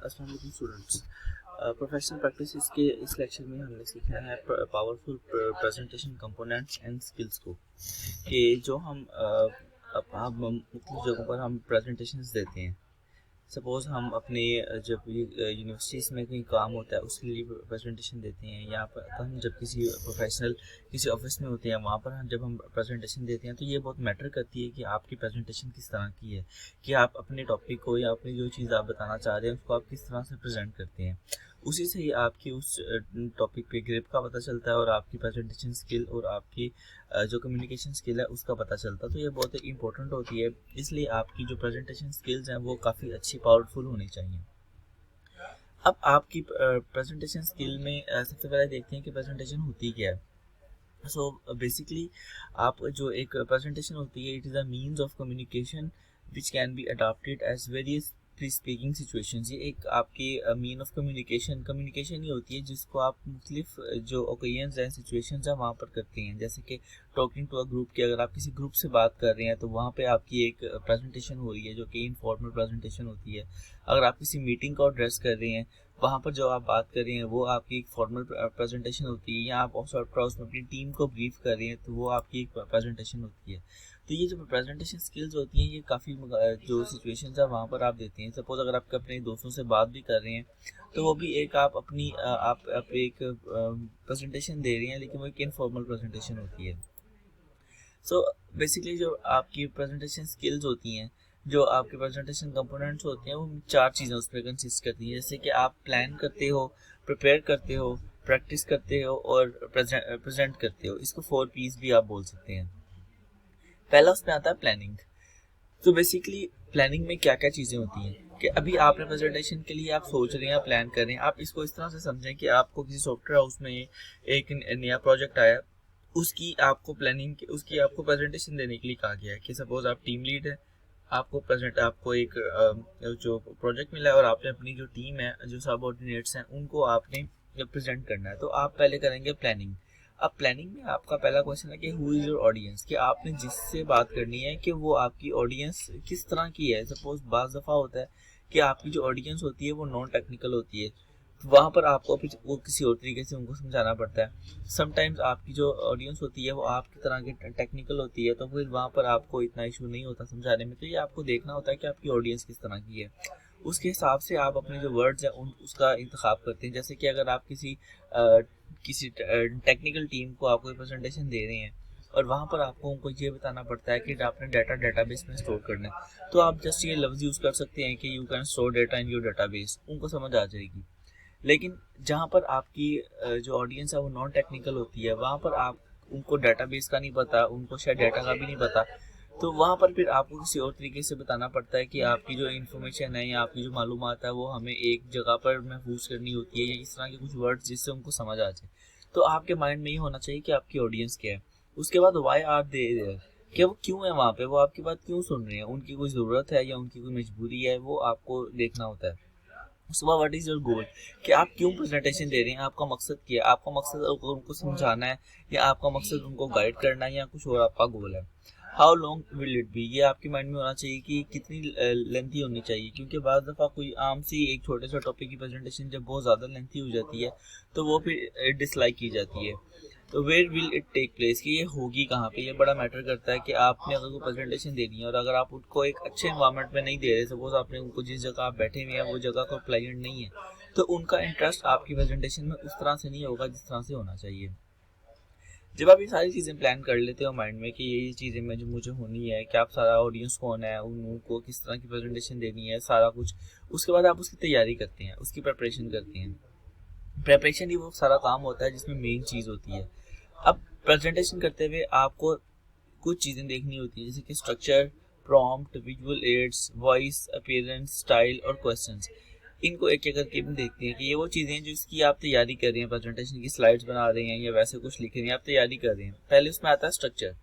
अस्सलाम वालेकुम students. Professional practice के इस लेक्चर में हमने सीखना है powerful presentation components and skills को, कि जो हम मुख्तलिफ जगहों पर हम प्रेजेंटेशंस देते हैं। सपोज़ हम अपने जब यूनिवर्सिटीज़ में कहीं काम होता है उसके लिए प्रेजेंटेशन देते हैं, यहाँ पर हम जब किसी प्रोफेशनल किसी ऑफिस में होते हैं वहाँ पर जब हम प्रेजेंटेशन देते हैं तो ये बहुत मैटर करती है कि आपकी प्रेजेंटेशन किस तरह की है, कि आप अपने टॉपिक को या अपनी जो चीज़ आप बताना चाह रहे हैं उसको आप किस तरह से प्रेजेंट करते हैं। उसी से ही आपकी उस टॉपिक पे ग्रिप का पता चलता है और आपकी प्रेजेंटेशन स्किल और आपकी जो कम्युनिकेशन स्किल है उसका पता चलता है। तो ये बहुत ही इंपॉर्टेंट होती है, इसलिए आपकी जो प्रेजेंटेशन स्किल्स हैं वो काफ़ी अच्छी पावरफुल होनी चाहिए। अब आपकी प्रेजेंटेशन स्किल में सबसे पहले देखते हैं कि प्रेजेंटेशन होती क्या है। सो बेसिकली आप जो एक प्रेजेंटेशन होती है, it is a means of communication which can be adopted as various pre speaking situations. ये एक आपकी मीन ऑफ कम्युनिकेशन ही होती है जिसको आप मुख्तलिफ जो ओकेजन्स हैं सिचुएशंस हैं वहाँ पर करते हैं। जैसे कि टॉकिंग टू अ ग्रुप, की अगर आप किसी ग्रुप से बात कर रहे हैं तो वहाँ पे आपकी एक प्रेजेंटेशन हो रही है जो कि इनफॉर्मल प्रेजेंटेशन होती है। अगर आप किसी मीटिंग को एड्रेस कर रहे हैं वहाँ पर जो आप बात कर रहे हैं वो आपकी एक फॉर्मल प्रेजेंटेशन होती है, या आप उसमें अपनी टीम को ब्रीफ कर रहे हैं तो वो आपकी एक प्रेजेंटेशन होती है। तो ये जो प्रेजेंटेशन स्किल्स होती हैं ये काफ़ी जो सिचुएशंस है वहाँ पर आप देते हैं। सपोज अगर आप अपने दोस्तों से बात भी कर रहे हैं तो वो भी एक आप अपनी आप एक प्रेजेंटेशन दे रहे हैं, लेकिन वो एक इनफॉर्मल प्रेजेंटेशन होती है। सो बेसिकली जो आपकी प्रेजेंटेशन स्किल्स होती हैं, जो आपके प्रेजेंटेशन कंपोनेंट्स होते हैं वो चार चीज़ें उस पर कंसिस्ट करती हैं। जैसे कि आप प्लान करते हो, प्रिपेयर करते हो, प्रैक्टिस करते हो और प्रेजेंट करते हो। इसको 4 P's भी आप बोल सकते हैं। पहला उसमें आता है प्लानिंग। तो बेसिकली प्लानिंग में क्या क्या चीज़ें होती हैं कि अभी आपने प्रेजेंटेशन के लिए आप सोच रहे हैं, प्लान कर रहे हैं। आप इसको इस तरह से समझें कि आपको किसी सॉफ्टवेयर हाउस में एक नया प्रोजेक्ट आया, उसकी आपको प्रेजेंटेशन देने के लिए कहा गया है। कि सपोज आप टीम लीड है, आपको एक जो प्रोजेक्ट मिला है और आपने अपनी जो टीम है, जो सबऑर्डिनेट्स हैं, उनको आपने प्रेजेंट करना है। तो आप पहले करेंगे प्लानिंग। अब प्लानिंग में आपका पहला क्वेश्चन है कि हु इज़ योर ऑडियंस, कि आपने जिससे बात करनी है कि वो आपकी ऑडियंस किस तरह की है। सपोज बाज़ दफ़ा होता है कि आपकी जो ऑडियंस होती है वो नॉन टेक्निकल होती है, तो वहाँ पर आपको फिर वो किसी और तरीके से उनको समझाना पड़ता है। समटाइम्स आपकी जो ऑडियंस होती है वो आपकी तरह की टेक्निकल होती है, तो फिर वहाँ पर आपको इतना इशू नहीं होता समझाने में। तो ये आपको देखना होता है कि आपकी ऑडियंस किस तरह की है, उसके हिसाब से आप अपने जो वर्ड्स हैं उसका इंतखाब करते हैं। जैसे कि अगर आप किसी टेक्निकल टीम को आपको प्रेजेंटेशन दे रहे हैं और वहाँ पर आपको उनको ये बताना पड़ता है कि आपने डेटाबेस में स्टोर करना है, तो आप जस्ट ये लफ्ज़ यूज़ कर सकते हैं कि you can store data in your database, उनको समझ आ जाएगी। लेकिन जहाँ पर आपकी जो ऑडियंस है वो नॉन टेक्निकल होती है, वहाँ पर आप उनको डेटाबेस का नहीं पता, उनको शायद डेटा का भी नहीं पता, तो वहाँ पर फिर आपको किसी और तरीके से बताना पड़ता है कि आपकी जो इन्फॉर्मेशन है या आपकी जो मालूमात है वो हमें एक जगह पर महफूज करनी होती है, या इस तरह के कुछ वर्ड्स जिससे उनको समझ आ जाए। तो आपके माइंड में ये होना चाहिए कि आपकी ऑडियंस क्या है। उसके बाद वाई आर दे देयर, कि वो क्यों है वहाँ पे, वो आपकी बात क्यों सुन रहे हैं, उनकी कोई ज़रूरत है या उनकी कोई मजबूरी है, वो आपको देखना होता है। उसके बाद व्हाट इज़ योर गोल, कि आप क्यों प्रेजेंटेशन दे रहे हैं, आपका मकसद क्या है। आपका मकसद उनको समझाना है, या आपका मकसद उनको गाइड करना है, या कुछ और आपका गोल है। How long will it be, ये आपके माइंड में होना चाहिए कि कितनी लेंथी होनी चाहिए, क्योंकि बाज़ दफ़ा कोई आम सी एक छोटे से टॉपिक की प्रेजेंटेशन जब बहुत ज़्यादा लेंथी हो जाती है तो वो फिर डिसलाइक की जाती है। तो where will it take place, कि ये होगी कहाँ पे, ये बड़ा मैटर करता है। कि आपने अगर कोई प्रेजेंटेशन देनी है और अगर आप उनको एक अच्छे इन्वायरमेंट में नहीं दे रहे, सपोज आपने उनको जिस जगह आप बैठे हुए हैं वो जगह को प्लेजेंट नहीं है, तो उनका इंटरेस्ट आपकी प्रेजेंटेशन में उस तरह से नहीं होगा जिस तरह से होना चाहिए। जब आप ये सारी चीज़ें प्लान कर लेते हो माइंड में कि ये चीज़ें में जो मुझे होनी है, कि आप सारा ऑडियंस कौन है, उनको किस तरह की प्रेजेंटेशन देनी है, सारा कुछ, उसके बाद आप उसकी तैयारी करते हैं, उसकी प्रिपरेशन करते हैं। प्रिपरेशन ही वो सारा काम होता है जिसमें मेन चीज़ होती है। अब प्रेजेंटेशन करते हुए आपको कुछ चीज़ें देखनी होती हैं, जैसे कि structure, prompt, visual aids, voice, appearance, style और क्वेश्चंस। इनको एक एक करके हम देखते हैं कि ये वो चीज़ें हैं जिसकी आप तैयारी कर रहे हैं, प्रेजेंटेशन की स्लाइड्स बना रहे हैं या वैसे कुछ लिख रहे हैं, आप तैयारी कर रहे हैं। पहले उसमें आता है स्ट्रक्चर।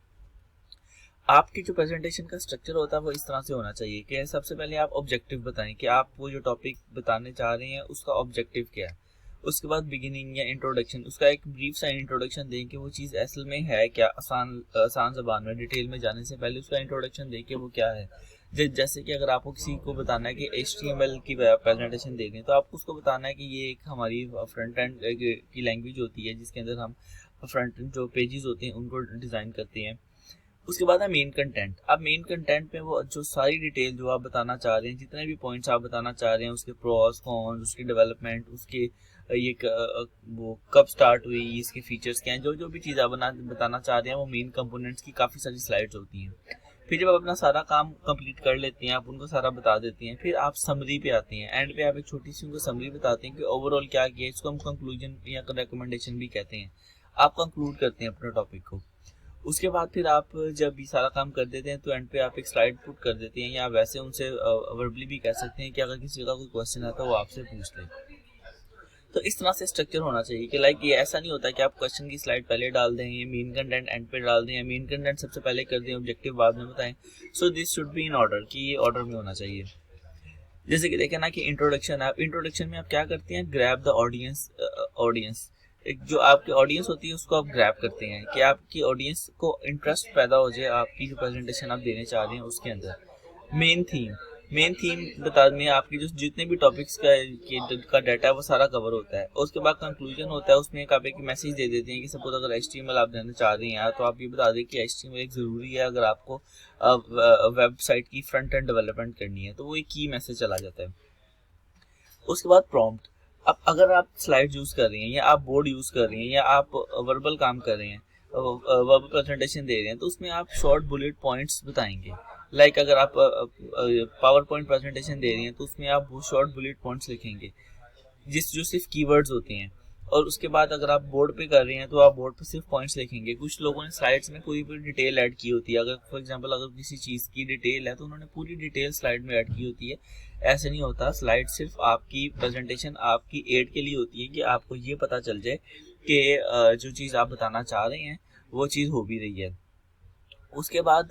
आपकी जो प्रेजेंटेशन का स्ट्रक्चर होता है वो इस तरह से होना चाहिए कि सबसे पहले आप ऑब्जेक्टिव बताएं कि आप वो जो टॉपिक बताने चाह रहे हैं उसका ऑब्जेक्टिव क्या है। उसके बाद बिगिनिंग या इंट्रोडक्शन, उसका एक ब्रीफ सा इंट्रोडक्शन दें कि वो चीज़ असल में है क्या, आसान आसान ज़बान में डिटेल में जाने से पहले उसका इंट्रोडक्शन दें कि वो क्या है। जैसे कि अगर आपको किसी को बताना है कि HTML की प्रेजेंटेशन देनी है, तो आपको उसको बताना है कि ये एक हमारी फ्रंट एंड की लैंग्वेज होती है जिसके अंदर हम फ्रंट एंड जो पेजेस होते हैं उनको डिज़ाइन करते हैं। उसके बाद है मेन कंटेंट। अब मेन कंटेंट में वो जो सारी डिटेल जो आप बताना चाह रहे हैं, जितने भी पॉइंट्स आप बताना चाह रहे हैं, उसके प्रोस कॉन्स, उसकी डेवलपमेंट, उसके वो कब स्टार्ट हुई, इसके फीचर्स क्या हैं, जो जो भी चीज़ आप बताना चाह रहे हैं, वो मेन कंपोनेंट्स की काफ़ी सारी स्लाइड्स होती हैं। फिर जब आप अपना सारा काम कंप्लीट कर लेते हैं, आप उनको सारा बता देते हैं, फिर आप समरी पे आते हैं। एंड पे आप एक छोटी सी उनको समरी बताते हैं कि ओवरऑल क्या किया। इसको हम कंक्लूजन या रिकमेंडेशन भी कहते हैं। आप कंक्लूड करते हैं अपने टॉपिक को। उसके बाद फिर आप जब ये सारा काम कर देते हैं तो एंड पे आप एक स्लाइड पुट कर देते हैं, या वैसे उनसे वर्बली भी कह सकते हैं कि अगर किसी का कोई क्वेश्चन आता है वो आपसे पूछ ले। तो इस तरह से स्ट्रक्चर होना चाहिए कि लाइक ये ऐसा नहीं होता कि आप क्वेश्चन की स्लाइड पहले डाल दें, ये मेन कंटेंट एंड पे डाल दें, या मेन कंटेंट सबसे पहले कर दें, ऑब्जेक्टिव बाद में बताएं। So this should be in order, कि ये ऑर्डर में होना चाहिए। जैसे कि देखें ना कि इंट्रोडक्शन है, आप इंट्रोडक्शन में आप क्या करते हैं, ग्रैब द ऑडियंस। एक जो आपकी ऑडियंस होती है उसको आप ग्रैब करते हैं कि आपकी ऑडियंस को इंटरेस्ट पैदा हो जाए आपकी जो प्रेजेंटेशन आप देने चाह रहे हैं उसके अंदर। मेन थीम बता में आपकी जो जितने भी टॉपिक्स का डाटा है वो सारा कवर होता है। उसके बाद कंक्लूजन होता है, उसमें आप एक मैसेज दे देते हैं कि सपोज अगर HTML आप देना चाह रहे हैं तो आप ये बता दें कि HTML एक ज़रूरी है अगर आपको वेबसाइट की फ्रंट एंड डेवलपमेंट करनी है, तो वो एक की मैसेज चला जाता है। उसके बाद प्रॉम्प्ट। अब अगर आप स्लाइड यूज़ कर रहे हैं, या आप बोर्ड यूज़ कर रहे हैं, या आप वर्बल काम कर रहे हैं, वर्बल प्रेजेंटेशन दे रहे हैं, तो उसमें आप शॉर्ट बुलेट पॉइंट्स बताएंगे। लाइक अगर आप पावर पॉइंट प्रेजेंटेशन दे रही हैं तो उसमें आप शॉर्ट बुलेट पॉइंट्स लिखेंगे जो सिर्फ कीवर्ड्स होते हैं। और उसके बाद अगर आप बोर्ड पे कर रहे हैं तो आप बोर्ड पे सिर्फ पॉइंट्स लिखेंगे। कुछ लोगों ने स्लाइड्स में पूरी पूरी डिटेल ऐड की होती है। अगर फॉर एग्जांपल अगर किसी चीज़ की डिटेल है तो उन्होंने पूरी डिटेल स्लाइड में ऐड की होती है। ऐसे नहीं होता, स्लाइड सिर्फ आपकी प्रेजेंटेशन आपकी एड के लिए होती है कि आपको ये पता चल जाए कि जो चीज़ आप बताना चाह रहे हैं वो चीज़ हो भी रही है। उसके बाद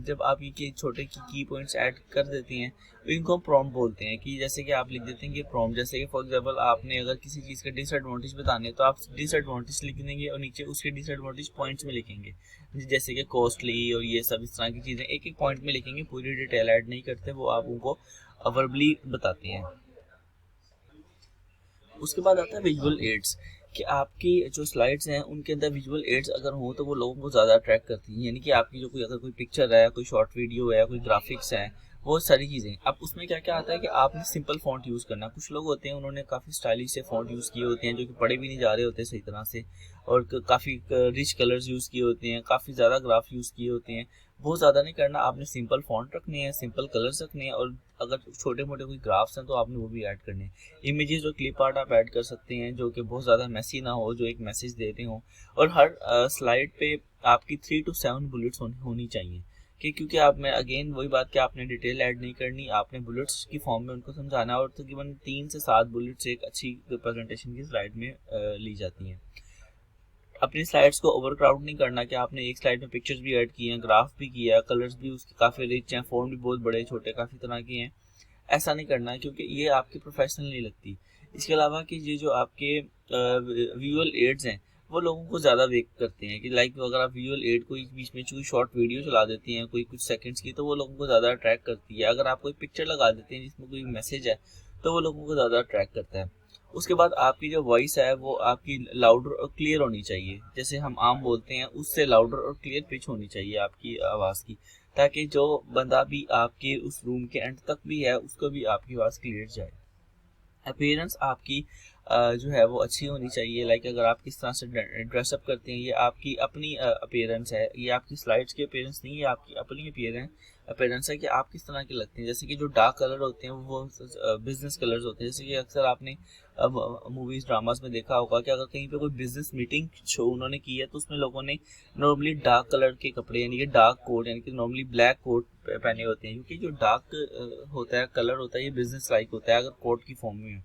जब आप ये छोटे की पॉइंट्स ऐड कर देती हैं तो इनको हम प्रॉम्प्ट बोलते हैं। कि जैसे कि आप लिख देते हैं कि प्रॉम्प्ट, जैसे कि फॉर एग्जांपल आपने अगर किसी चीज़ का डिसएडवांटेज बताने हैं तो आप डिसएडवांटेज लिख देंगे और नीचे उसके डिसएडवांटेज पॉइंट्स में लिखेंगे। जैसे कि कॉस्टली और ये सब इस तरह की चीज़ें एक एक पॉइंट में लिखेंगे, पूरी डिटेल ऐड नहीं करते, वो आप उनको वर्बली बताते हैं। उसके बाद आता है विजुअल एड्स, कि आपकी जो स्लाइड्स हैं उनके अंदर विजुअल एड्स अगर हो तो वो लोगों को ज़्यादा अट्रैक्ट करती हैं। यानी कि आपकी जो कोई अगर कोई पिक्चर है, कोई शॉर्ट वीडियो है, कोई ग्राफिक्स है, वो सारी चीज़ें। अब उसमें क्या क्या आता है कि आपने सिंपल फॉन्ट यूज़ करना। कुछ लोग होते हैं उन्होंने काफ़ी स्टाइलिश से फॉन्ट यूज़ किए होते हैं जो कि पढ़े भी नहीं जा रहे होते सही तरह से, और काफ़ी रिच कलर्स यूज़ किए होते हैं, काफ़ी ज़्यादा ग्राफ यूज़ किए होते हैं। बहुत ज़्यादा नहीं करना, आपने सिंपल फॉन्ट रखने हैं, सिंपल कलर्स रखने हैं, और अगर छोटे मोटे कोई ग्राफ्स हैं तो आपने वो भी ऐड करने हैं। इमेजेस और क्लिप आर्ट आप ऐड कर सकते हैं जो कि बहुत ज़्यादा मैसी ना हो, जो एक मैसेज देते हो। और हर स्लाइड पे आपकी 3 to 7 बुलेट्स होनी चाहिए, क्योंकि आप में अगेन वही बात कि आपने डिटेल ऐड नहीं करनी, आपने बुलेट्स की फॉर्म में उनको समझाना है। और तकरीबन 3 से 7 बुलेट्स एक अच्छी प्रेजेंटेशन की स्लाइड में ली जाती हैं। अपनी स्लाइड्स को ओवरक्राउड नहीं करना कि आपने एक स्लाइड में पिक्चर्स भी ऐड की हैं, ग्राफ भी किया है, कलर्स भी उसके काफ़ी रिच हैं, फॉन्ट भी बहुत बड़े छोटे काफ़ी तरह के हैं। ऐसा नहीं करना क्योंकि ये आपकी प्रोफेशनल नहीं लगती। इसके अलावा कि ये जो आपके विजुअल एड्स हैं वो लोगों को ज़्यादा वेक करते हैं। कि लाइक अगर आप विजुअल एड को बीच में कोई शॉर्ट वीडियो चला देती हैं कोई कुछ सेकंड्स की, तो वो लोगों को ज़्यादा अट्रैक्ट करती है। अगर आप कोई पिक्चर लगा देते हैं जिसमें कोई मैसेज है तो वो लोगों को ज़्यादा अट्रैक्ट करता है। उसके बाद आपकी जो वॉइस है वो आपकी लाउडर और क्लियर होनी चाहिए। जैसे हम आम बोलते हैं उससे लाउडर और क्लियर पिच होनी चाहिए आपकी आवाज़ की, ताकि जो बंदा भी आपके उस रूम के एंड तक भी है उसको भी आपकी आवाज़ क्लियर जाए। अपीयरेंस आपकी जो है वो अच्छी होनी चाहिए। लाइक अगर आप किस तरह से ड्रेसअप करते हैं, ये आपकी अपनी अपीयरेंस है, ये आपकी स्लाइड्स की अपीयरेंस नहीं है, ये आपकी अपनी अपीयरेंस है कि आप किस तरह के लगते हैं। जैसे कि जो डार्क कलर होते हैं वो बिजनेस कलर्स होते हैं। जैसे कि अक्सर आपने मूवीज ड्रामास में देखा होगा कि अगर कहीं पे कोई बिजनेस मीटिंग शो उन्होंने की है तो उसमें लोगों ने नॉर्मली डार्क कलर के कपड़े यानी कि डार्क कोट यानी कि नॉर्मली ब्लैक कोट पहने होते हैं, क्योंकि जो डार्क होता है कलर होता है ये बिजनेस लाइक होता है अगर कोट की फॉर्म में है।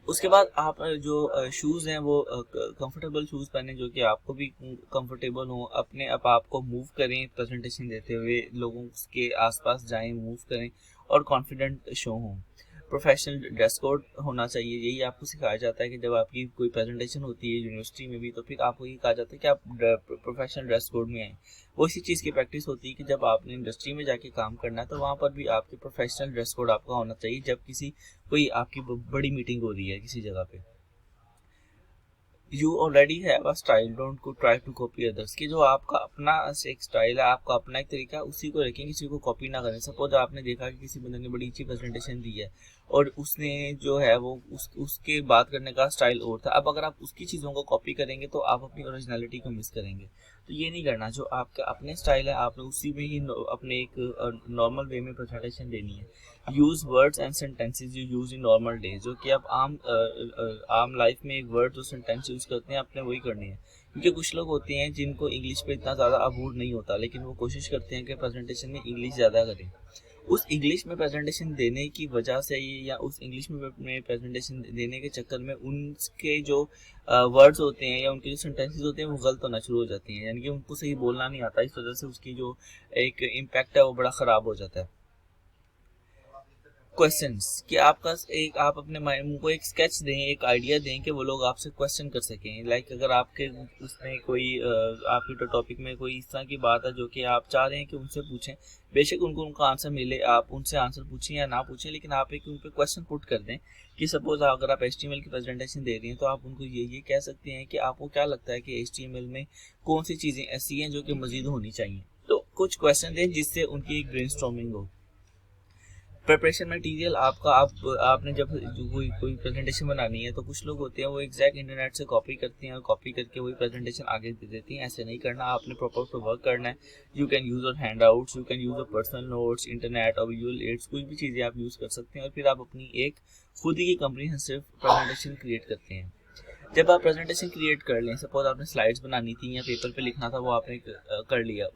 उसके बाद आप जो शूज़ हैं वो कंफर्टेबल शूज़ पहने जो कि आपको भी कंफर्टेबल हो, अपने आप को मूव करें, प्रेजेंटेशन देते हुए लोगों के आसपास जाएं, मूव करें और कॉन्फिडेंट शो हों। प्रोफेशनल ड्रेस कोड होना चाहिए। यही आपको सिखाया जाता है कि जब आपकी कोई प्रेजेंटेशन होती है यूनिवर्सिटी में भी, तो फिर आपको ये कहा जाता है कि आप प्रोफेशनल ड्रेस कोड में आए। वो इसी चीज़ की प्रैक्टिस होती है कि जब आपने इंडस्ट्री में जाके काम करना है तो वहाँ पर भी आपके प्रोफेशनल ड्रेस कोड आपका होना चाहिए जब किसी कोई आपकी बड़ी मीटिंग हो रही है किसी जगह पे। You already have a style, don't को ट्राई टू कॉपी अदर्स, कि जो आपका अपना एक स्टाइल है, आपका अपना एक तरीका है, उसी को रखें, किसी को कॉपी ना करें। सपोज आपने देखा कि किसी बंदे ने बड़ी अच्छी प्रेजेंटेशन दी है और उसने जो है वो उसके बात करने का स्टाइल और था। अब अगर आप उसकी चीज़ों को कॉपी करेंगे तो आप अपनी ओरिजिनलिटी को मिस करेंगे। तो ये नहीं करना, जो आपका अपने स्टाइल है आपने उसी में ही अपने एक नॉर्मल वे में प्रेजेंटेशन देनी है। Use words and sentences you use in normal days, जो कि आप आम लाइफ में एक वर्ड जो सेंटेंस यूज़ करते हैं आपने वही करनी है। क्योंकि कुछ लोग होते हैं जिनको इंग्लिश पे इतना ज़्यादा अबूर नहीं होता, लेकिन वो कोशिश करते हैं कि प्रेजेंटेशन में इंग्लिश ज़्यादा करें। उस इंग्लिश में प्रेजेंटेशन देने की वजह से या उस इंग्लिश में प्रेजेंटेशन देने के चक्कर में उनके जो वर्ड्स होते हैं या उनके जो सेंटेंसेस होते हैं वो गलत होना शुरू हो जाती हैं, यानी कि उनको सही बोलना नहीं आता। इस वजह से उसकी जो एक इम्पैक्ट है वो बड़ा ख़राब हो जाता है। क्वेश्चंस, कि आपका एक आप अपने माइंड को एक स्केच दें, एक आइडिया दें कि वो लोग आपसे क्वेश्चन कर सकें। लाइक अगर आपके उसमें कोई आपके टॉपिक में कोई इस तरह की बात है जो कि आप चाह रहे हैं कि उनसे पूछें, बेशक उनको उनका आंसर मिले, आप उनसे आंसर पूछें या ना पूछें, लेकिन आप एक उन पर क्वेश्चन पुट कर दें। कि सपोज अगर आप HTML की प्रेजेंटेशन दे रही हैं तो आप उनको ये कह सकते हैं कि आपको क्या लगता है कि HTML में कौन सी चीज़ें ऐसी हैं जो कि मज़ीद होनी चाहिए। तो कुछ क्वेश्चन दें जिससे उनकी एक ब्रेनस्टॉर्मिंग हो। प्रिपरेशन मटेरियल आपका आपने जब कोई प्रेजेंटेशन बनानी है तो कुछ लोग होते हैं वो एग्जैक्ट इंटरनेट से कॉपी करते हैं और कॉपी करके वही प्रेजेंटेशन आगे दे देती हैं। ऐसे नहीं करना, आपने प्रॉपर वर्क करना है। यू कैन यूज़ और hand outs, you can use और पर्सनल नोट्स, इंटरनेट और विजुअल एड्स, कोई भी चीज़ें आप यूज़ कर सकते हैं और फिर आप अपनी एक खुद ही की कम्प्रीहेंसिव प्रेजेंटेशन क्रिएट करते हैं। जब आप प्रेजेंटेशन क्रिएट कर लें, सपोज आपने स्लाइड्स बनानी थी या पेपर पे लिखना था, वो आपने कर लिया,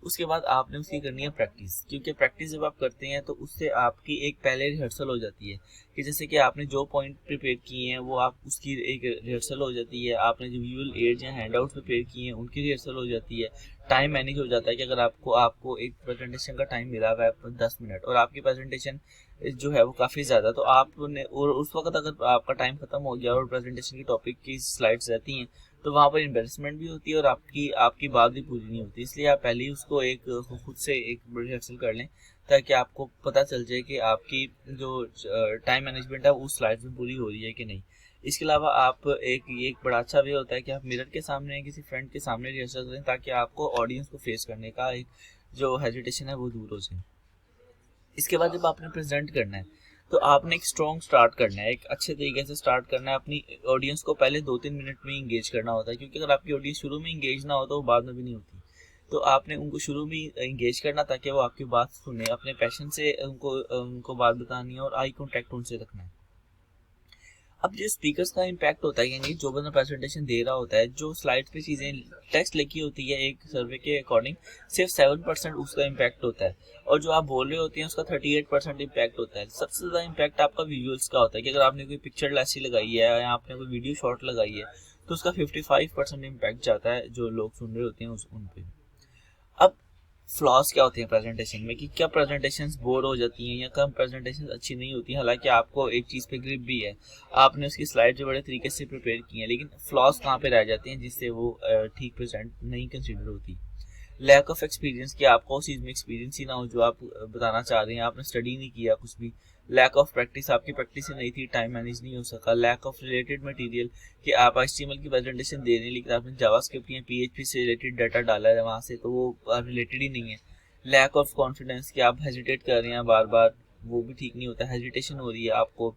उसके बाद आपने उसकी करनी है प्रैक्टिस। क्योंकि प्रैक्टिस जब आप करते हैं तो उससे आपकी एक पहले रिहर्सल हो जाती है कि जैसे कि आपने जो पॉइंट प्रिपेयर किए हैं वो आप उसकी एक रिहर्सल हो जाती है। आपने जो विजुअल एड्स या हैंड आउट प्रिपेयर किए हैं उनकी रिहर्सल हो जाती है। टाइम मैनेज हो जाता है कि अगर आपको एक प्रेजेंटेशन का टाइम मिला हुआ है 10 मिनट और आपकी प्रेजेंटेशन जो है वो काफ़ी ज़्यादा, तो आपने और उस वक्त अगर आपका टाइम ख़त्म हो गया और प्रेजेंटेशन की टॉपिक की स्लाइड्स रहती हैं तो वहाँ पर इन्वेस्टमेंट भी होती है और आपकी बात भी पूरी नहीं होती। इसलिए आप पहले ही उसको एक खुद से एक रिहर्सल कर लें ताकि आपको पता चल जाए कि आपकी जो टाइम मैनेजमेंट है उस स्लाइड में पूरी हो रही है कि नहीं। इसके अलावा आप एक बड़ा अच्छा वे होता है कि आप मिरर के सामने किसी फ्रेंड के सामने रिहर्सल करें ताकि आपको ऑडियंस को फेस करने का एक जो हेजिटेशन है वो दूर हो जाए। इसके बाद जब आपने प्रेजेंट करना है तो आपने एक स्ट्रॉन्ग स्टार्ट करना है, एक अच्छे तरीके से स्टार्ट करना है। अपनी ऑडियंस को पहले 2-3 मिनट में इंगेज करना होता है, क्योंकि अगर आपकी ऑडियंस शुरू में इंगेज ना हो तो वो बाद में भी नहीं होती। तो आपने उनको शुरू में इंगेज करना ताकि वो आपकी बात सुने, अपने पैशन से उनको बात बतानी है और आई कॉन्टैक्ट उनसे रखना है। अब जो स्पीकर्स का इम्पैक्ट होता है, यानी जो बंदा प्रेजेंटेशन दे रहा होता है, जो स्लाइड पे चीज़ें टेक्स्ट लिखी होती है एक सर्वे के अकॉर्डिंग सिर्फ 7% उसका इम्पैक्ट होता है और जो आप बोल रहे होते हैं उसका 38% इम्पैक्ट होता है। सबसे ज़्यादा इम्पैक्ट आपका विजुअल्स का होता है कि अगर आपने कोई पिक्चर ऐसी लगाई है या आपने कोई वीडियो शॉट लगाई है तो उसका 55% इम्पैक्ट जाता है जो लोग सुन रहे होते हैं उन पर। अब फ्लॉज क्या होते हैं प्रेजेंटेशन में, कि क्या प्रेजेंटेशंस बोर हो जाती हैं या कम प्रेजेंटेशन अच्छी नहीं होती। हालांकि आपको एक चीज़ पे ग्रिप भी है, आपने उसकी स्लाइड जो बड़े तरीके से प्रिपेयर की है, लेकिन फ्लॉज कहाँ पे रह जाते हैं जिससे वो ठीक प्रेजेंट नहीं कंसिडर होती। लैक ऑफ एक्सपीरियंस, कि आपको उस चीज़ में एक्सपीरियंस ही ना हो जो आप बताना चाह रहे हैं, आपने स्टडी नहीं किया कुछ भी। लैक ऑफ प्रैक्टिस, आपकी प्रैक्टिस ही नहीं थी, टाइम मैनेज नहीं हो सका। लैक ऑफ रिलेटेड मटेरियल, कि आप HTML की प्रेजेंटेशन दे रहे हैं लेकिन आपने जावास्क्रिप्ट या PHP से रिलेटेड डाटा डाला है वहाँ से, तो वो रिलेटेड ही नहीं है। लैक ऑफ कॉन्फिडेंस, कि आप हेजिटेट कर रहे हैं बार बार, वो भी ठीक नहीं होता, हेजिटेशन हो रही है आपको।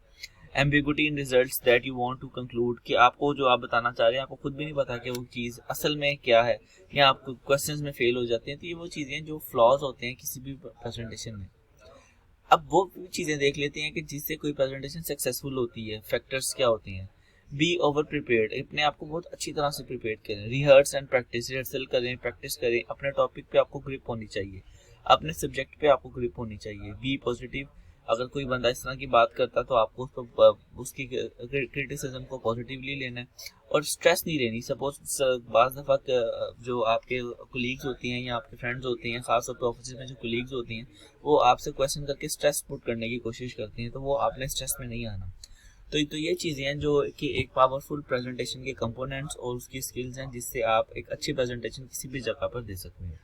Ambiguity in results that you want to conclude, कि आपको जो आप बताना चाह रहे हैं आपको खुद भी नहीं पता कि वो चीज़ असल में क्या है, या आप क्वेश्चंस में फेल हो जाते हैं। तो ये वो चीज़ें जो फ्लॉज होते हैं किसी भी प्रेजेंटेशन में। अब वो चीज़ें देख लेते हैं कि जिससे कोई प्रेजेंटेशन सक्सेसफुल होती है। फैक्टर्स क्या होते हैं? बी ओवर प्रिपेयर्ड, अपने आप को बहुत अच्छी तरह से प्रिपेयर करें। रिहर्स एंड प्रैक्टिस, रिहर्सल करें, प्रैक्टिस करें। अपने टॉपिक पे आपको ग्रिप होनी चाहिए, अपने सब्जेक्ट पे आपको ग्रिप होनी चाहिए। बी पॉजिटिव, अगर कोई बंदा इस तरह की बात करता है तो आपको उसको उसकी क्रिटिसिज्म को पॉजिटिवली लेना है और स्ट्रेस नहीं लेनी। सपोज बाज़ दफ़ा जो आपके कोलीग्स होती हैं या आपके फ्रेंड्स होते हैं, खासतौर पर ऑफिस में जो कोलीग्स होती हैं, वो आपसे क्वेश्चन करके स्ट्रेस पुट करने की कोशिश करती हैं, तो वो आपने स्ट्रेस में नहीं आना। तो ये चीज़ें हैं जो कि एक पावरफुल प्रेजेंटेशन के कंपोनेंट्स और उसकी स्किल्स हैं जिससे आप एक अच्छी प्रेजेंटेशन किसी भी जगह पर दे सकते हैं।